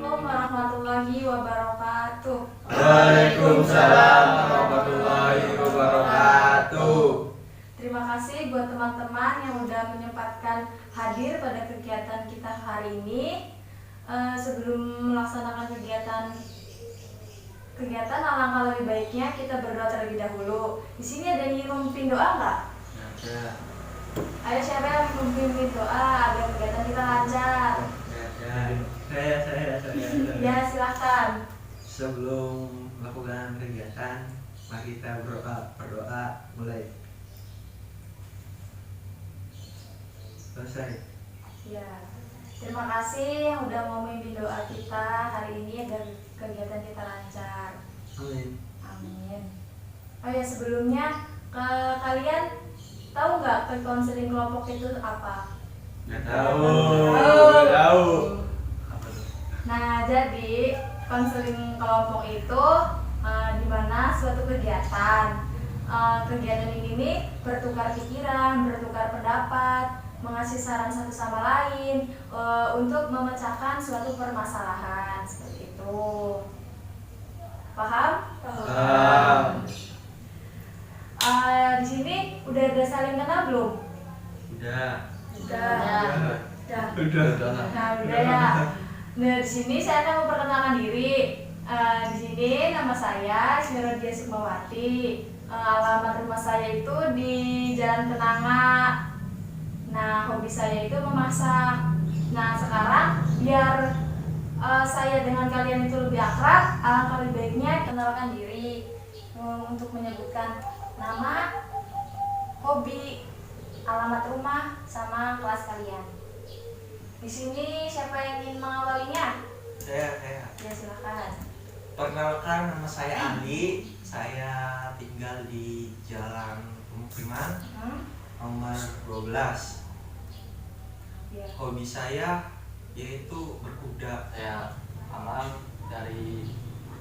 Assalamualaikum warahmatullahi wabarakatuh. Waalaikumsalam warahmatullahi wabarakatuh. Terima kasih buat teman-teman yang udah menyempatkan hadir pada kegiatan kita hari ini. Sebelum melaksanakan kegiatan alangkah lebih baiknya kita berdoa terlebih dahulu. Di sini ada yang memimpin doa nggak? Ada. Ada siapa yang memimpin doa agar kegiatan kita lancar? Saya. Ya, silahkan. Sebelum melakukan kegiatan, mari kita berdoa mulai. Selesai. Ya, terima kasih yang udah mau memimpin doa kita hari ini agar kegiatan kita lancar. Amin. Amin. Oh ya, sebelumnya kalian tahu nggak konseling kelompok itu apa? Nggak tahu. Tahu. Apa tuh? Nah, jadi konseling kelompok itu di mana suatu kegiatan. Kegiatan ini nih bertukar pikiran, bertukar pendapat, mengasih saran satu sama lain untuk memecahkan suatu permasalahan seperti itu. Paham? Paham. Di sini udah ada saling kenal belum? Udah. Udah. Udah. Nah, udah ya. Nah, di sini saya akan memperkenalkan diri. Di sini nama saya Ismirodia Sukmawati. Alamat rumah saya itu di Jalan Kenanga. Nah, hobi saya itu memasak. Nah, sekarang biar saya dengan kalian itu lebih akrab, alangkah lebih baiknya kenalkan diri untuk menyebutkan nama, hobi, alamat rumah, sama kelas kalian. Di sini siapa yang ingin mengawalinya? Saya. Ya, silakan. Perkenalkan, nama saya Andi. Saya tinggal di Jalan Pemukiman nomor 12. Ya. Hobi saya yaitu berkuda. Saya Amal dari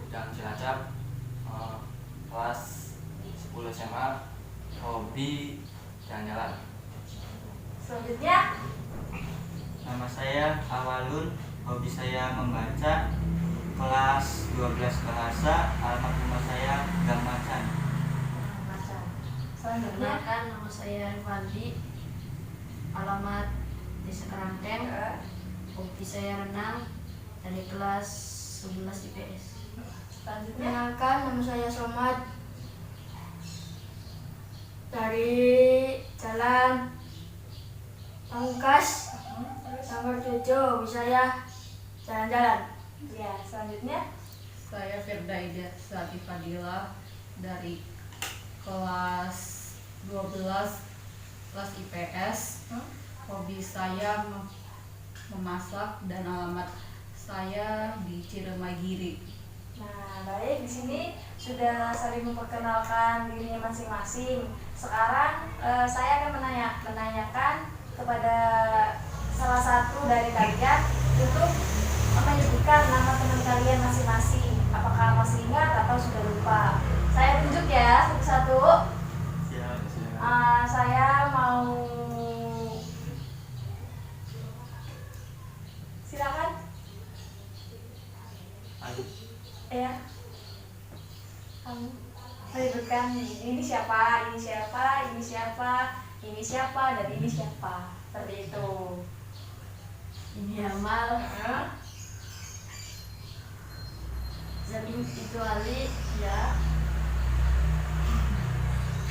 Jalan Cilacap, kelas 10 SMA, hobi jalan-jalan. Selanjutnya, Nama saya Awalun, hobi saya membaca, kelas 12 bahasa, alamat rumah saya Gang Macan. Macan. Selanjutnya, Perkenalkan, nama saya Rifandi, alamat Desa Kerangkeng, hobi saya renang, dari kelas 11 IPS. selanjutnya, Perkenalkan, nama saya Somad, dari Jalan Pamungkas, nomor 7, hobi saya jalan-jalan. ya, selanjutnya, Saya Firdaida Sati Fadila dari kelas 12 kelas IPS. Hobi saya memasak dan alamat saya di Ciremai. Nah, baik, di sini sudah saling memperkenalkan dirinya masing-masing. Sekarang saya akan menanyakan kepada salah satu dari kalian untuk menyebutkan nama teman kalian masing-masing. Apakah masih ingat atau sudah lupa? Saya tunjuk ya satu-satu. Siap. Saya mau silakan. Ayo. Ya, kamu menyebutkan ini siapa, ini siapa, ini siapa, ini siapa, dan ini siapa, seperti itu. Ini Amal, Zalim itu Ali, Ya.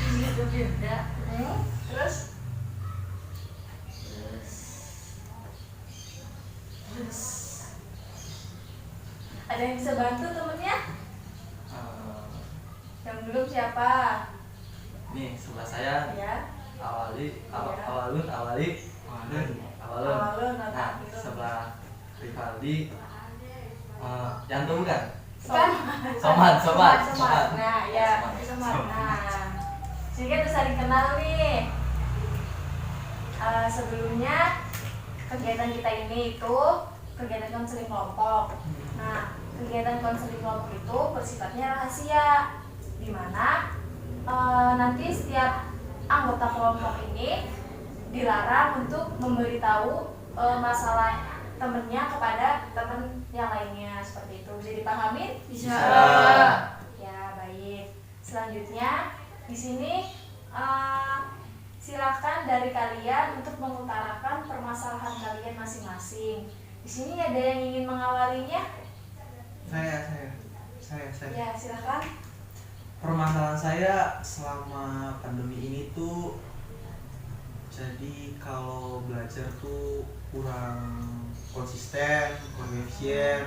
ini itu Firda, Terus terus ada yang bisa bantu temennya? Yang belum siapa? Nih sebelah saya Ya. Awalun. Awalun, Nah, gitu. sebelah Rivaldi, Jantung kan? Kan? Somad. Nah, ya, Somad. Nah, jadi kita saling kenal nih. Sebelumnya kegiatan kita ini itu kegiatan konseling kelompok. Nah, kegiatan konseling kelompok itu bersifatnya rahasia, di mana nanti setiap anggota kelompok ini dilarang untuk memberitahu masalah temennya kepada temen yang lainnya, seperti itu. Bisa dipahamin? Bisa. Ya, baik. Selanjutnya di sini silakan dari kalian untuk mengutarakan permasalahan kalian masing-masing. Di sini ada yang ingin mengawalinya? Saya. Ya, silakan. Permasalahan saya selama pandemi ini tuh, jadi kalau belajar tuh kurang konsisten, kurang efisien,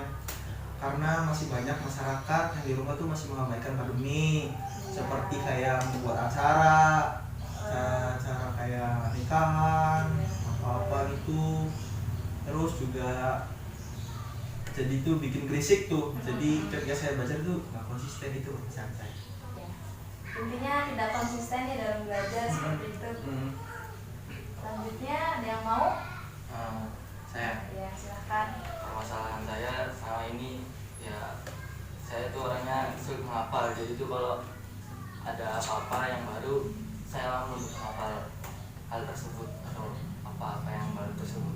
karena masih banyak masyarakat yang di rumah tuh masih mengabaikan pandemi, seperti kayak membuat acara kayak nikahan, apa-apa gitu. Terus juga jadi tuh bikin berisik tuh, jadi ketika saya belajar tuh nggak konsisten, itu permasalahan saya. Intinya tidak konsisten ya dalam belajar, seperti itu. Selanjutnya ada yang mau? Saya Ya, silakan. permasalahan saya selama ini ya, saya tuh orangnya sulit menghafal. Jadi tuh kalau ada apa-apa yang baru, saya langsung menghafal hal tersebut atau apa-apa yang baru tersebut.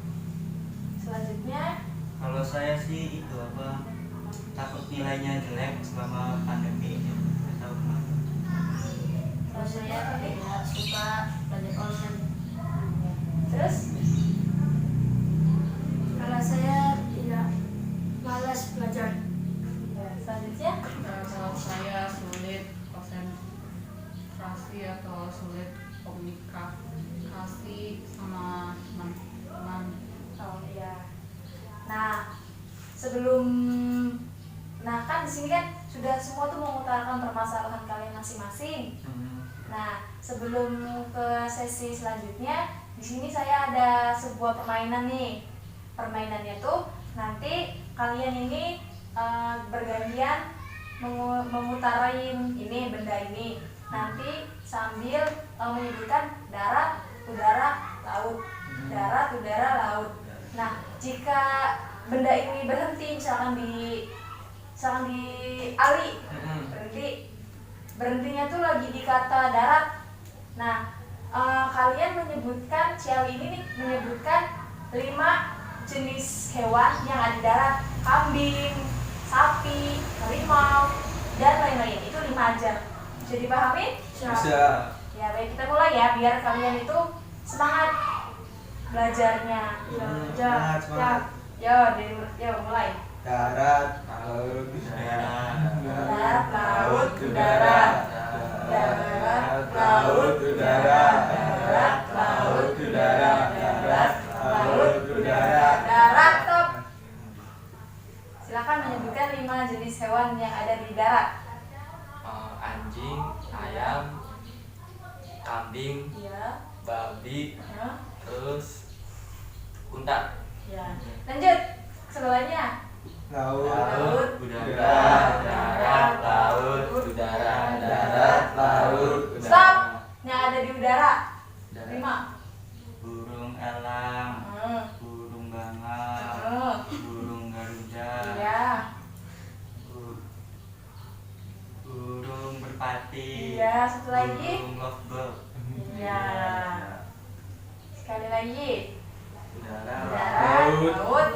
Selanjutnya, Kalau saya sih itu takut nilainya jelek selama pandemi ini. Saya tahu kenapa. Kalau saya tidak suka belajar online. terus Kalau saya tidak malas belajar. ya, selanjutnya Kalau saya sulit konsentrasi atau sulit komunikasi sama teman-teman. oh iya. Nah, kan di sini kan sudah semua tuh mengutarakan permasalahan kalian masing-masing. Nah, sebelum ke sesi selanjutnya, di sini saya ada sebuah permainan nih. Permainannya tuh nanti kalian ini bergantian memutarain ini benda ini. Nanti sambil menyebutkan darat, udara, laut. Darat, udara, laut. Nah, jika benda ini berhenti, misalkan di Ali berhentinya tuh lagi di kata darat. Nah, kalian menyebutkan si Ali ini nih menyebutkan 5 jenis hewan yang ada di darat: kambing, sapi, harimau, dan lain-lain. Itu 5 aja. Bisa dipahami? Bisa. Ya, baik, kita mulai ya biar kalian itu semangat belajarnya. Semangat. Yo, mulai. Darat, laut, Darat, laut, udara. Darat, laut, udara. Darat, laut, udara. Darat, laut, udara. Darat, stop. Silakan menyebutkan 5 jenis hewan yang ada di darat. Anjing, ayam, kambing, Iya. babi, Ya. terus unta. Ya. Lanjut. Sebelahnya. laut, udara, darat, laut, udara, darat, laut, udara. Stop. Yang ada di udara. Udara. 5. Burung elang, burung bangau, burung garuda, Iya. burung merpati, Iya, satu lagi. burung lovebird, Iya. Sekali lagi. udara, Darat, laut,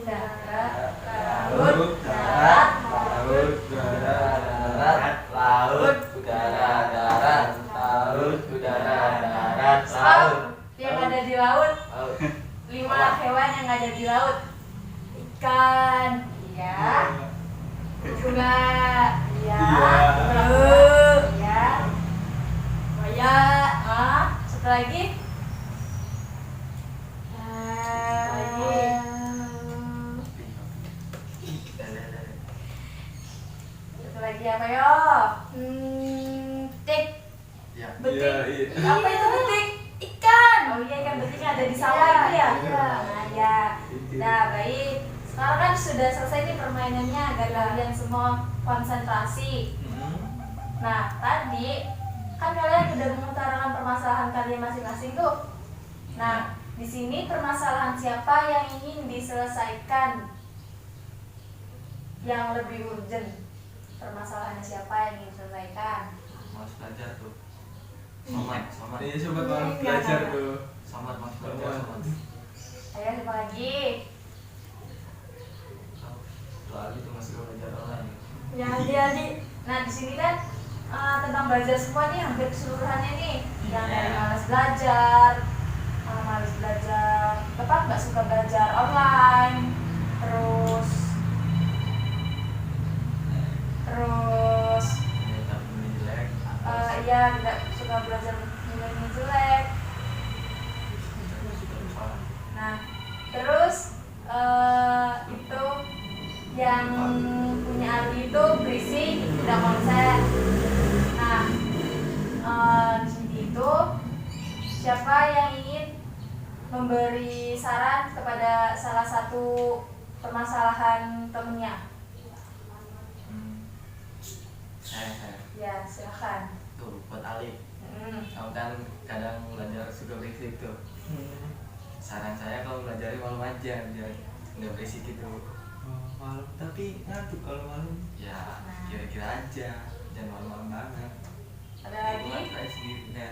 darat, laut, darat, laut, darat, laut, udara, darat, laut, udara, darat, laut. Stop. Yang ada di laut. Laut. 5 hewan yang ada di laut. Ikan. Iya. Bunga. Iya. Laut. Iya. Buaya. Satu lagi. Satu lagi apa yo? Tik. Ya. Betik. Apa itu betik? Ikan. Oh iya, ikan betik yang ada di sawah itu ya. Nah, ya. Nah, baik. Sekarang kan sudah selesai nih permainannya agar kalian semua konsentrasi. Nah, tadi kan kalian sudah mengutarakan permasalahan kalian masing-masing tuh. Nah, di sini permasalahan siapa yang ingin diselesaikan? Yang lebih urgent. Permasalahannya siapa yang ingin diselesaikan? Mas belajar tuh. Somat. Ini sobat mau belajar tuh. Somat mas belajar, somat. Ayo, siapa lagi? itu masih belajar online. Ya adik-adik. Nah di sini kan tentang belajar semua nih, hampir keseluruhannya nih. Yang dari malas belajar, apa nggak suka belajar online, terus Ya, tapi ini jelek. ya tidak suka belajar nilainya jelek. Nah terus itu yang punya Ali itu berisik, tidak konsen. Nah di sini itu siapa yang ingin memberi saran kepada salah satu permasalahan temennya? Saya Ya silakan. tuh buat Ali. Kamu kan kadang belajar suka berisik tuh. Saran saya kalau belajar malam aja biar nggak berisik gitu. Malam tapi ngantuk kalau malam. Ya kira-kira aja, jangan malam-malam banget. Ada lagi?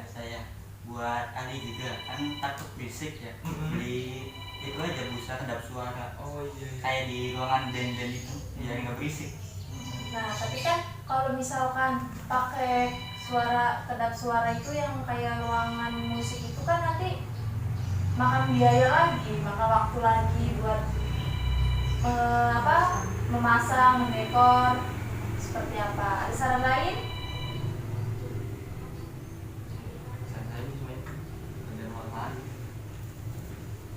Saya buat Ali juga kan takut berisik ya, beli itu aja busa kedap suara Oh iya. kayak di ruangan band-band itu biar nggak berisik. Nah tapi kan kalau misalkan pakai kedap suara itu yang kayak ruangan musik itu kan nanti makan biaya lagi, makan waktu lagi buat memasang, mendekor seperti apa. Ada saran lain? Saran saya ini cuma itu, belajar malam aja.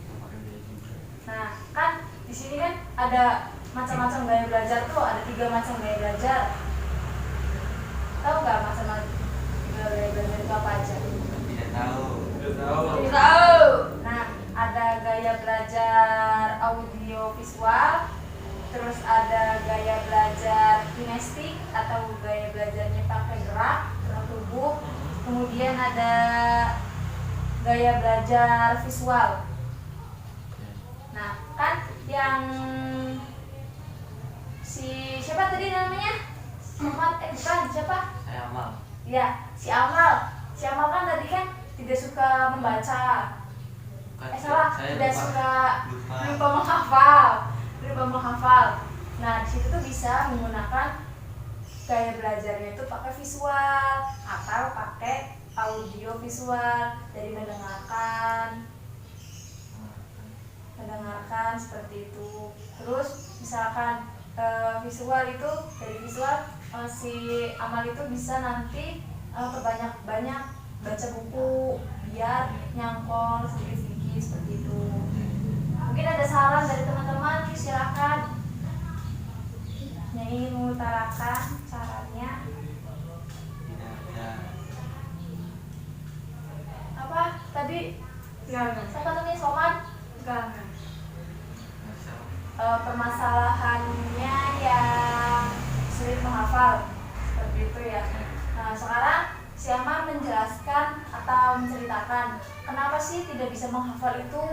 Nggak pakai biaya juga. Nah kan di sini kan ada macam-macam gaya belajar tuh, ada 3 macam gaya belajar. Tahu nggak macam-macam gaya belajar itu apa aja? Tidak tahu. Tidak tahu. Nah, ada gaya belajar audio visual, terus ada gaya belajar kinestik atau gaya belajarnya pakai gerak tubuh. Kemudian ada gaya belajar visual. Nah, kan yang siapa tadi namanya? Bukan, siapa? Saya amal. Ya, si Amal. Si Amal kan tadi kan tidak suka membaca. Salah, Saya tidak lupa. suka Lupa. lupa menghafal. Nah, di situ tuh bisa menggunakan gaya belajarnya itu pakai visual atau pakai audio visual, dari mendengarkan seperti itu. Terus misalkan visual itu dari visual si Amal itu bisa nanti banyak baca buku biar nyangkol sedikit-sedikit seperti itu. Mungkin ada saran dari teman-teman, silakan yang ingin mengutarakan sarannya. Tidak ada. Apa tadi? Siapa namanya? Soman? Permasalahannya yang sulit menghafal seperti itu ya. Nah sekarang si Amar menjelaskan atau menceritakan kenapa sih tidak bisa menghafal itu,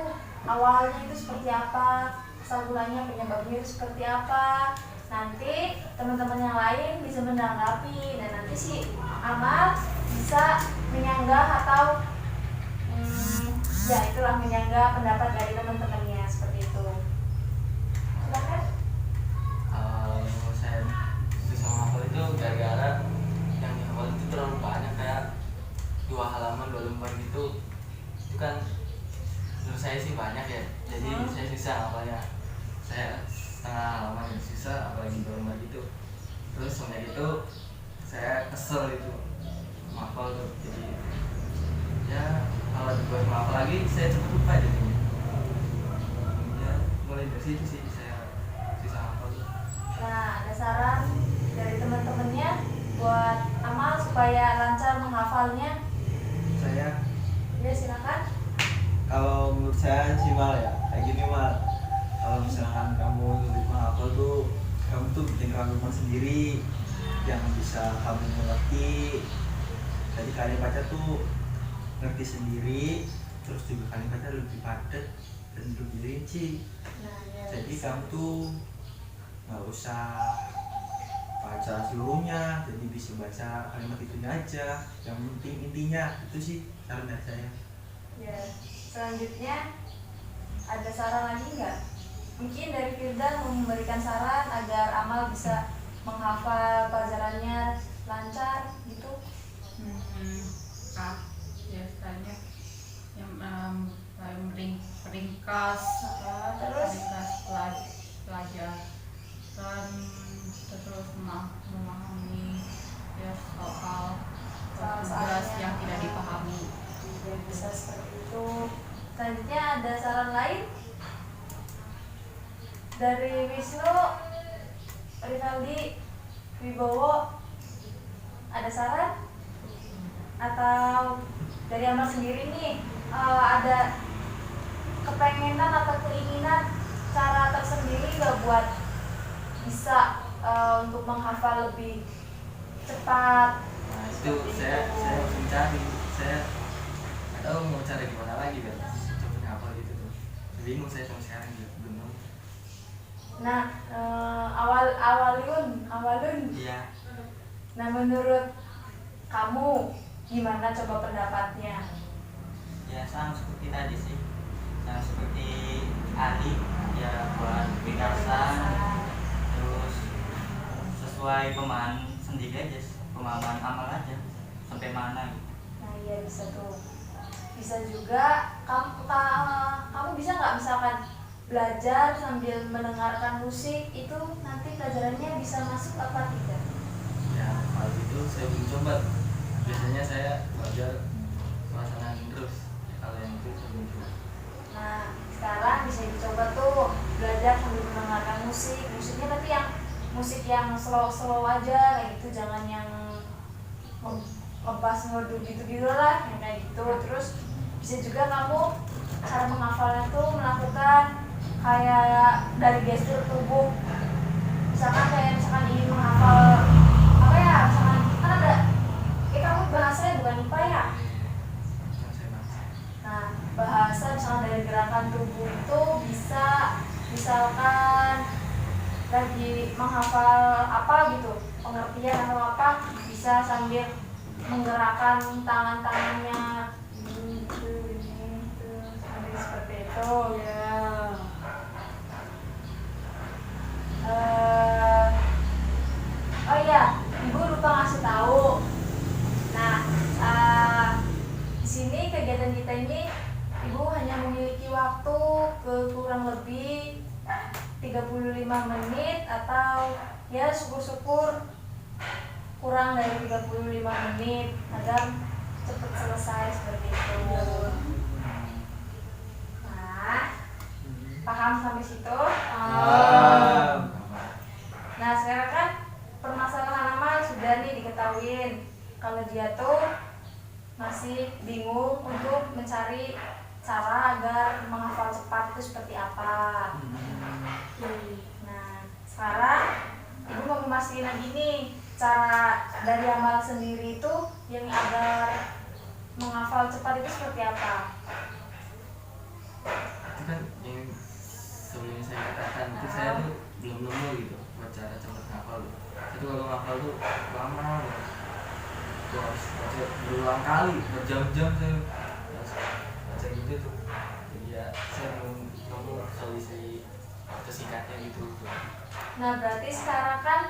awalnya itu seperti apa, asal mulanya, penyebabnya itu seperti apa. Nanti teman-teman yang lain bisa menanggapi dan nanti si Amar bisa menyanggah atau ya itulah menyanggah pendapat dari teman-temannya seperti itu. Silakan. Kalau saya susah menghafal itu gara-gara yang dihafal itu terlalu banyak, kayak 2 halaman 2 lembar gitu. Itu kan menurut saya sih banyak ya, jadi saya susah hafalnya. Saya setengah halaman yang susah, apalagi 2 lembar gitu. Terus semenjak itu saya kesel itu menghafal tuh, jadi ya kalau dibuat menghafal lagi saya cepet lupa jadinya. Ya mulai dari situ sih saya susah hafal tuh. Nah, ada saran dari teman-temannya buat Amal supaya lancar menghafalnya. Saya Ya silakan. kalau menurut saya sih Mal ya kayak gini Mal, kalau misalkan kamu sulit menghafal tuh kamu tuh bikin rangkuman sendiri yang bisa kamu mengerti. Jadi kalian baca tuh ngerti sendiri, terus juga kalian baca lebih padat dan lebih rinci. Nah, ya, Jadi bisa. kamu tuh nggak usah baca seluruhnya, jadi bisa baca kalimat itunya aja, yang penting intinya. Itu sih saran dari saya. Ya, selanjutnya ada saran lagi nggak? Mungkin dari Firdan mau memberikan saran agar Amal Amal bisa menghafal pelajarannya lancar gitu? Biasanya yang ringkas Terus pelajaran, terus memahami ya soal tugas yang tidak dipahami. Ya, bisa seperti itu. Selanjutnya ada saran lain dari Wisnu, Rivaldi, Wibowo, ada saran? Atau dari Amal sendiri nih ada kepengenan atau keinginan cara tersendiri nggak buat bisa untuk menghafal lebih cepat? Nah itu saya harus mencari, saya nggak tahu mau cari gimana lagi biar cepet ngapal gitu tuh. Bingung saya sampai sekarang juga belum tahu. Nah, awalun. Iya. Nah, menurut kamu gimana coba pendapatnya? Ya sama seperti tadi sih, sama seperti Ali ya, buat ringkasan, terus sesuai pemahaman sendiri aja, pemahaman Amal aja sampai mana gitu. Nah, iya bisa tuh. Bisa juga kamu bisa nggak misalkan belajar sambil mendengarkan musik, itu nanti pelajarannya bisa masuk apa tidak? Ya hal itu saya belum coba. Biasanya saya belajar suasana terus. Ya, kalau yang itu saya belum coba. Nah, sekarang bisa dicoba tuh belajar sambil mendengarkan musik. Musiknya tapi yang musik yang slow aja kayak gitu, jangan yang ngebas ngedut gitu lah, yang kayak gitu. Terus bisa juga kamu cara menghafalnya tuh melakukan kayak dari gestur tubuh. Misalkan ingin menghafal apa ya, misalkan kan ada kamu bahasanya bukan IPA ya. Yang saya bahas. Nah, bahasa misalnya dari gerakan tubuh itu bisa misalkan lagi menghafal apa gitu, pengertian atau apa, bisa sambil menggerakkan tangannya gitu, sambil seperti itu ya. Oh iya, Ibu lupa ngasih tahu. Nah, di sini kegiatan kita ini Ibu hanya memiliki waktu kurang lebih 35 menit atau ya syukur-syukur kurang dari 35 menit agar cepat selesai seperti itu. Nah, paham sampai situ? Nah, sekarang kan permasalahan Amal sudah nih diketahuin kalau dia tuh masih bingung untuk mencari cara agar menghafal cepat itu seperti apa. Nah, sekarang Ibu mau memastikan lagi nih cara dari Amal sendiri itu yang agar menghafal cepat itu seperti apa? Itu kan yang sebelumnya saya katakan itu saya tuh belum nemu gitu buat cara cepat ngapal. Itu kalau ngapal tuh lama banget. Tuh harus baca berulang kali, berjam-jam saya baca gitu tuh. Jadi ya saya belum nemu solusi singkatnya gitu. Nah, berarti sekarang kan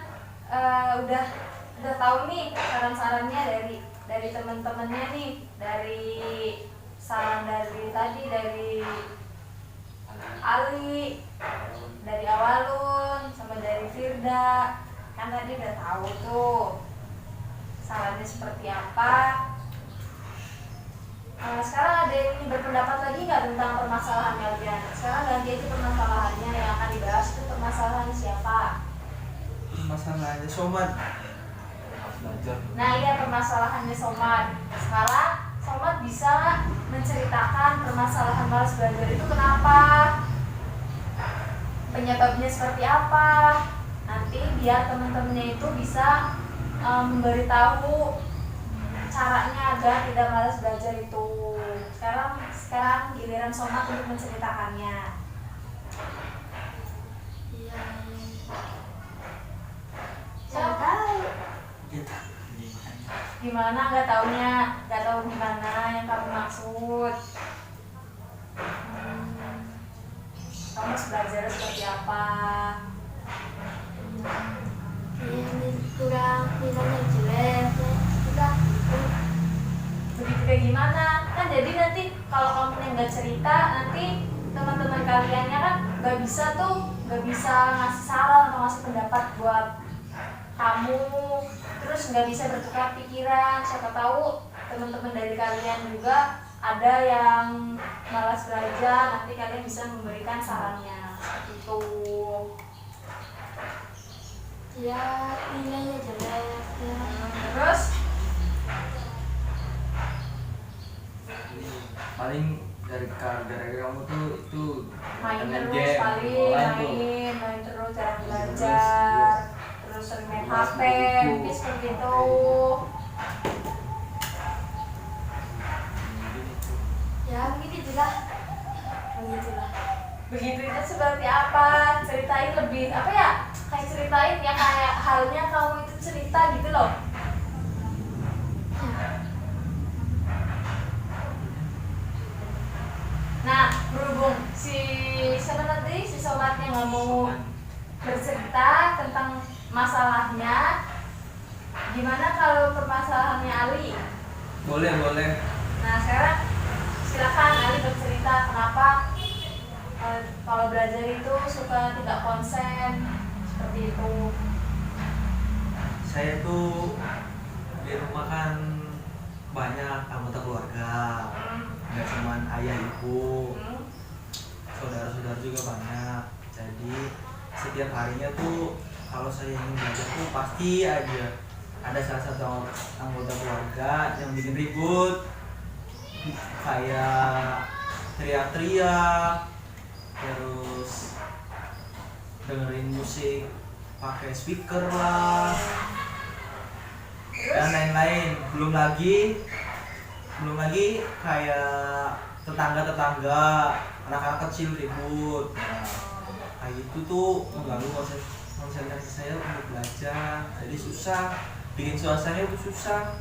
udah tahu nih saran-sarannya dari teman-temannya nih, dari saran dari tadi dari Ali, dari Awalun, sama dari Firda, kan tadi udah tahu tuh sarannya seperti apa. Sekarang ada yang berpendapat lagi nggak tentang permasalahan kalian? Sekarang ganti aja permasalahannya, yang akan dibahas itu permasalahannya siapa? Masalahnya Somad. Harus belajar. Nah, iya permasalahannya Somad. Sekarang Somad bisa menceritakan permasalahan malas belajar itu kenapa, penyebabnya seperti apa. Nanti biar teman-temannya itu bisa memberitahu caranya agar tidak malas belajar itu. Sekarang giliran Somad untuk menceritakannya. Iya. Siapa? tahu. Gitu. Gimana? Gimana nggak tahu gimana yang kamu maksud. Kamu harus belajar seperti apa? nggak cerita, nanti teman-teman kaliannya kan nggak bisa ngasih saran atau ngasih pendapat buat kamu, terus nggak bisa bertukar pikiran. Siapa tahu teman-teman dari kalian juga ada yang malas belajar, nanti kalian bisa memberikan sarannya itu. Ya nilainya jelek ya. Terus paling gara-gara kamu tuh itu main main terus game paling online tuh. main terus, jarang Terus, belajar, terus sering main Malas HP, buku. mungkin seperti itu. Ya begitulah. Begitulah. Begitu itu seperti apa? Ceritain lebih apa ya? Kayak ceritain ya, kayak halnya kamu itu cerita gitu loh. Nah, berhubung si siapa tadi si sobatnya nggak mau bercerita tentang masalahnya, gimana kalau permasalahannya Ali? Boleh. Nah sekarang silakan Ali bercerita kenapa kalau belajar itu suka tidak konsen seperti itu. Saya tuh di rumah kan banyak anggota keluarga, nggak cuman ayah ibu, Hmm. saudara-saudara juga banyak. Jadi setiap harinya tuh kalau saya ingin belajar tuh pasti aja ada salah satu anggota keluarga yang bikin ribut, kayak teriak-teriak, terus dengerin musik pakai speaker lah, dan lain-lain. Belum lagi kayak tetangga anak-anak kecil ribut. Nah, kayak gitu tuh mengganggu konsentrasi saya untuk belajar, jadi susah, bikin suasana itu susah.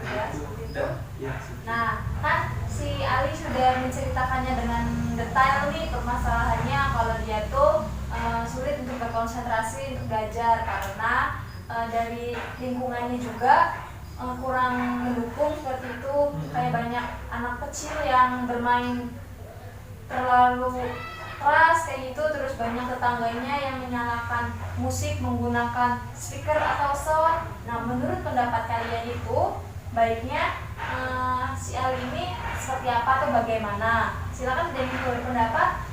Ya, Gitu. seperti itu. Udah, ya, seperti itu. Nah, kan si Ali sudah menceritakannya dengan detail nih permasalahannya kalau dia tuh sulit untuk berkonsentrasi untuk belajar karena dari lingkungannya juga kurang mendukung seperti itu. Kayak banyak anak kecil yang bermain terlalu keras kayak gitu, terus banyak tetangganya yang menyalakan musik menggunakan speaker atau sound. Nah, menurut pendapat kalian itu baiknya si Ali ini seperti apa atau bagaimana? Silakan dari pendapat.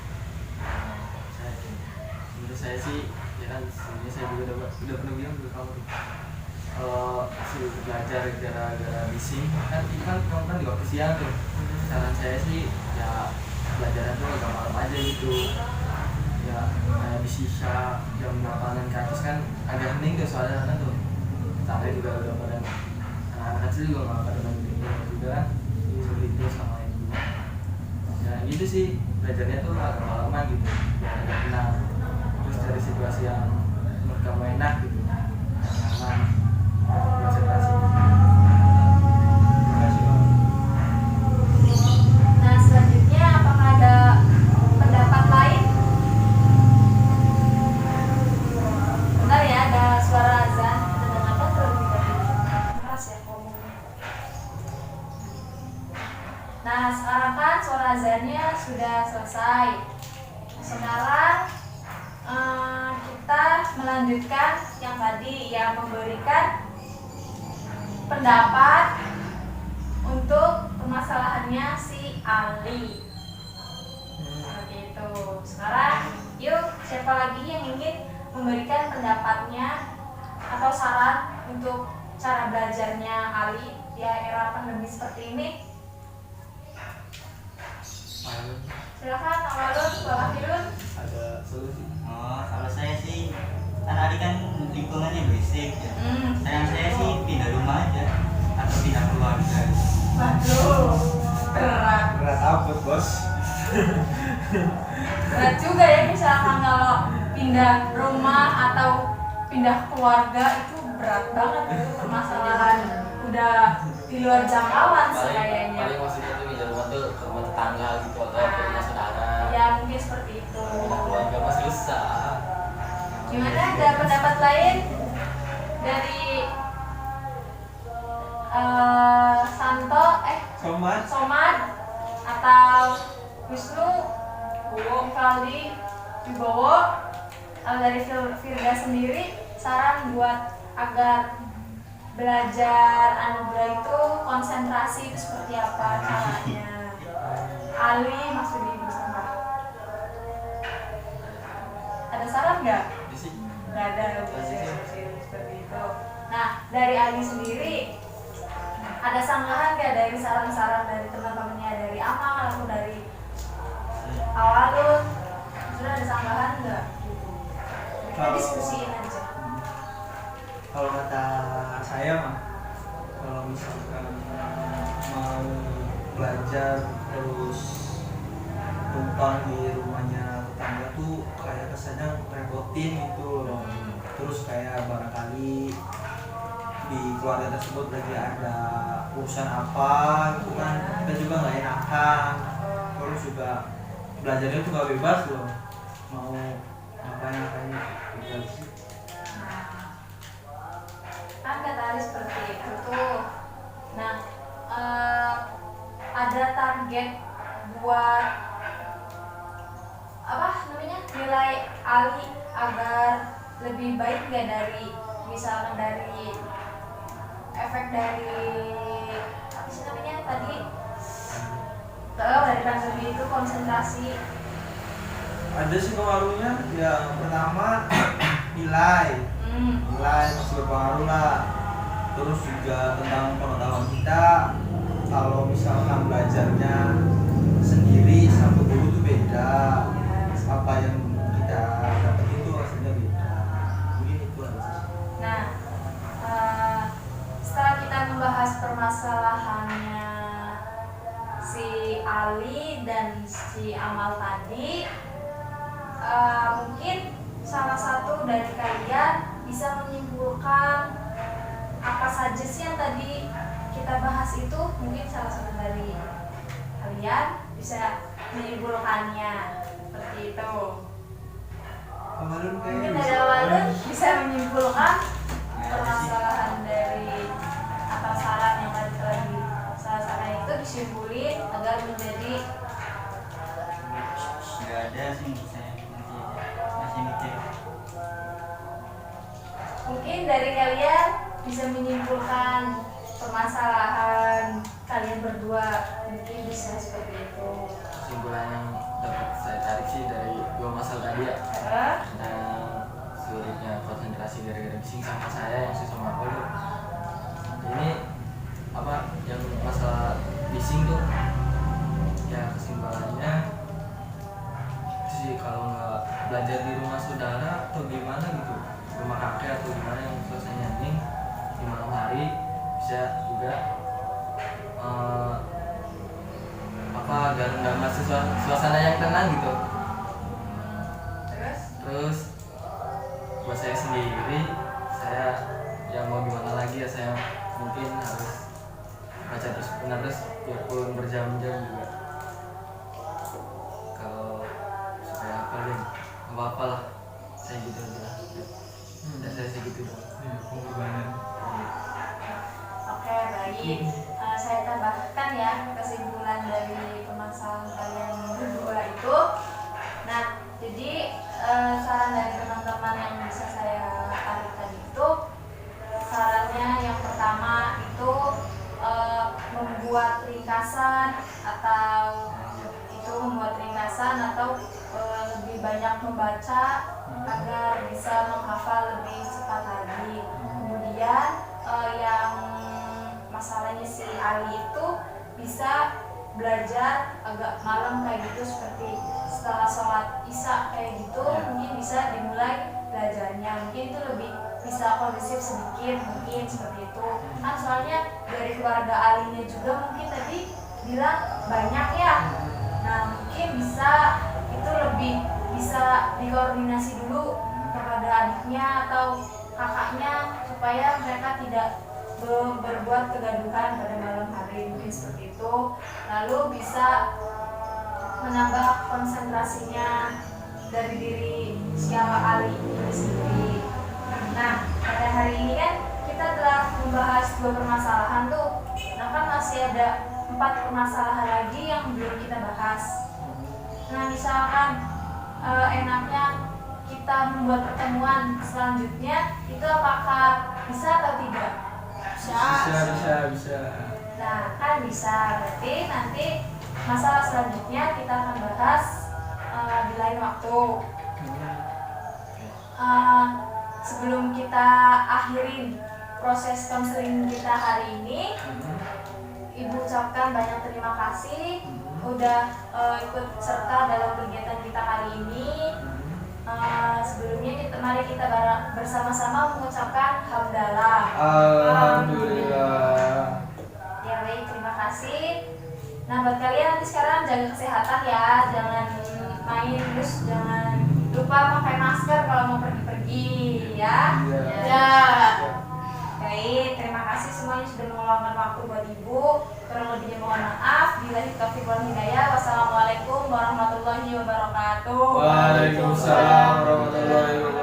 Menurut saya sih ya kan sebenarnya saya juga udah pernah bilang ke kamu tuh, kalau suruh belajar gara-gara bising kan itu kan kamu kan di waktu siang tuh. Saran saya sih ya belajaran tuh agak malam aja gitu ya, kayak di sisa jam 8an ke atas kan agak hening tuh soalnya kan tuh sampai juga udah pada anak-anak kecil juga nggak pada main game juga kan, seperti itu sama ibu ya gitu sih. Belajarnya tuh agak malaman gitu biar agak tenang, terus dari situasi yang menurut kamu enak gitu, yang nyaman, konsentrasi. Terima kasih Bang. Nah, selanjutnya apakah ada pendapat lain? Bentar ya, ada suara azan. Kita dengarkan terlebih dahulu. Keras ya ngomongnya. Nah, sekarang kan suara azannya sudah selesai. Sekarang kita melanjutkan yang tadi, yang memberikan pendapat untuk permasalahannya si Ali. Seperti itu. Sekarang yuk, siapa lagi yang ingin memberikan pendapatnya atau saran untuk cara belajarnya Ali di era pandemi seperti ini? Silakan Awalun, Wahidun. Ada solusi. Oh, kalau saya sih kan tadi kan lingkungannya berisik ya. Saran saya sih pindah rumah aja atau pindah keluarga. Waduh, berat. Berat apa bos? Berat juga ya, misalkan kalau pindah rumah atau pindah keluarga itu berat banget, itu permasalahan udah di luar jangkauan sih kayaknya. Paling maksudnya tuh pindah rumah tuh ke rumah tetangga gitu atau ke rumah saudara. Ya mungkin seperti itu. Pindah keluarga mah susah. Gimana, ada pendapat lain dari Santo, Somad, Somad? atau Wisnu Rivaldi Wibowo. Kalau dari Firda sendiri, saran buat agar belajar anugerah itu konsentrasi itu seperti apa caranya? Ali, Mas Rudi bersama. Ada saran nggak? Nggak ada, seperti itu. Nah, dari Ali sendiri, ada sanggahan nggak dari saran-saran dari teman-temannya, dari Amal atau dari Awalun? Sudah ada sanggahan nggak? Kita diskusiin aja. Kalau kata saya mah, kalau misalkan mau belajar terus tumpang di rumahnya tetangga tuh kayak kesannya repotin gitu loh. Terus kayak barangkali di keluarga tersebut lagi ada urusan apa gitu kan, kita juga nggak enakan. Terus juga belajarnya tuh gak bebas loh, mau ngapain gitu sih. Kan kata Ali seperti itu tuh. Nah, ada target buat apa namanya nilai Ali agar lebih baik nggak dari misalkan dari efek dari apa sih namanya tadi dari pandemi itu konsentrasi. Ada sih pengaruhnya. Yang pertama nilai masih berpengaruh lah. Terus juga tentang pengetahuan kita, kalau misalkan belajarnya sendiri sama guru itu beda, apa yang kita dapat itu rasanya beda. Mungkin itu aja sih. Nah, setelah kita membahas permasalahannya si Ali dan si Amal tadi, mungkin salah satu dari kalian bisa menyimpulkan apa saja sih yang tadi kita bahas itu. Mungkin salah satu dari kalian bisa menyimpulkannya seperti itu. Mungkin dari Awalun bisa menyimpulkan permasalahan dari atau saran yang tadi saran itu disimpulin agar menjadi nggak ada sih menurut saya, masih mikir. mungkin dari kalian bisa menyimpulkan permasalahan kalian berdua, mungkin bisa seperti itu. Kesimpulan yang dapat saya tarik sih dari dua masalah tadi ya, tentang sulitnya konsentrasi gara-gara bising sama saya yang susah mapel. Ini apa yang masalah bising tuh ya, kesimpulannya sih kalau nggak belajar di rumah saudara atau gimana gitu, rumah kakek atau gimana yang suasananya hening di malam hari, bisa juga apa agar nggak masuk suasana yang tenang gitu. Terus buat saya sendiri, saya yang mau gimana lagi ya, saya mungkin harus baca terus menerus walaupun berjam-jam juga. Kalau supaya apa deh, apa lah, saya gitu aja. Dan saya segitu dong. Oke, baik. Saya tambahkan ya kesimpulan dari permasalahan kalian berdua itu. Nah, jadi saran dari teman-teman yang bisa saya tarik tadi itu, sarannya yang pertama itu membuat ringkasan atau lebih banyak membaca agar bisa menghafal lebih cepat lagi. Kemudian yang masalahnya si Ali itu bisa belajar agak malam kayak gitu, seperti setelah sholat isya kayak gitu, mungkin bisa dimulai belajarnya, mungkin itu lebih bisa kondusif sedikit, mungkin seperti itu kan. Soalnya dari keluarga Alinya juga mungkin tadi bilang banyak ya. Nah, mungkin bisa itu lebih bisa dikoordinasi dulu kepada adiknya atau kakaknya supaya mereka tidak berbuat kegaduhan pada malam hari, mungkin seperti itu. Lalu bisa menambah konsentrasinya dari diri siapa Ali itu sendiri. Nah, pada hari ini kan kita telah membahas dua permasalahan tuh. Nah, kan masih ada 4 permasalahan lagi yang belum kita bahas. Nah, misalkan enaknya kita membuat pertemuan selanjutnya itu apakah bisa atau tidak? Bisa. Nah, kan bisa. Berarti nanti masalah selanjutnya kita akan bahas di lain waktu. Sebelum kita akhirin proses konseling kita hari ini, Ibu ucapkan banyak terima kasih udah ikut serta dalam kegiatan kita kali ini. Sebelumnya mari kita bersama-sama mengucapkan hamdalah. Alhamdulillah. Ya baik, terima kasih. Nah, buat kalian nanti sekarang jaga kesehatan ya, jangan main, terus jangan lupa pakai masker kalau mau pergi-pergi ya. Ya. Baik, terima kasih semuanya sudah meluangkan waktu buat Ibu. Kurang lebihnya mohon maaf. Billahi taufiq wal hidayah. Wassalamualaikum warahmatullahi wabarakatuh. Waalaikumsalam warahmatullahi wabarakatuh.